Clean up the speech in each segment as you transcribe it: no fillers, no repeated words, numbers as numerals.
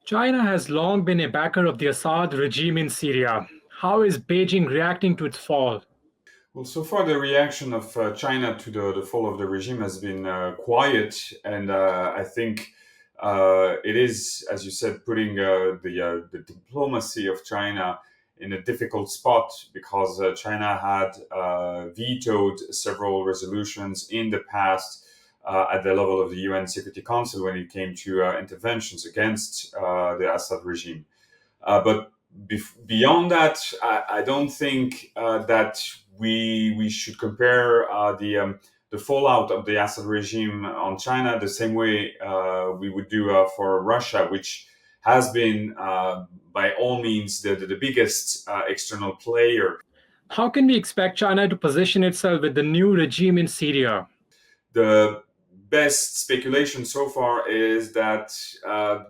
China has long been a backer of the Assad regime in Syria. How is Beijing reacting to its fall? Well, so far the reaction of China to the fall of the regime has been quiet, and I think it is, as you said, putting the diplomacy of China in a difficult spot because China had vetoed several resolutions in the past at the level of the UN Security Council when it came to interventions against the Assad regime. But beyond that, I don't think that we should compare the fallout of the Assad regime on China the same way we would do for Russia, which has been by all means the biggest external player. How can we expect China to position itself with the new regime in Syria? The best speculation so far is that,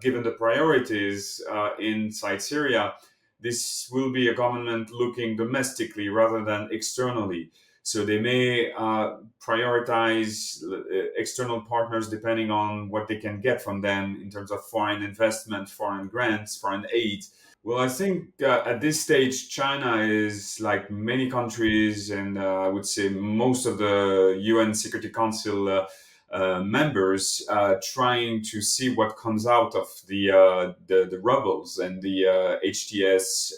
given the priorities inside Syria, this will be a government looking domestically rather than externally. So they may prioritize external partners depending on what they can get from them in terms of foreign investment, foreign grants, foreign aid. Well, I think at this stage, China is like many countries, and I would say most of the UN Security Council members, trying to see what comes out of the rebels and the HTS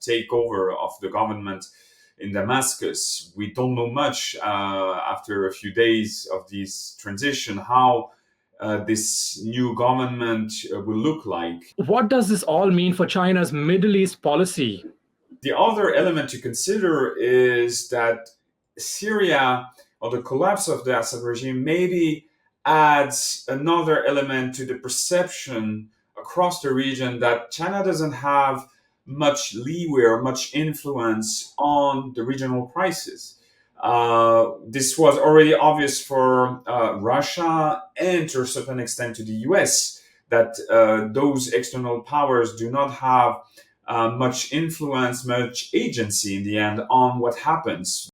takeover of the government in Damascus. We don't know much after a few days of this transition how this new government will look like. What does this all mean for China's Middle East policy? The other element to consider is that Syria, or the collapse of the Assad regime, maybe adds another element to the perception across the region that China doesn't have much leeway or much influence on the regional crisis. This was already obvious for Russia and to a certain extent to the US, that those external powers do not have much influence, much agency in the end on what happens.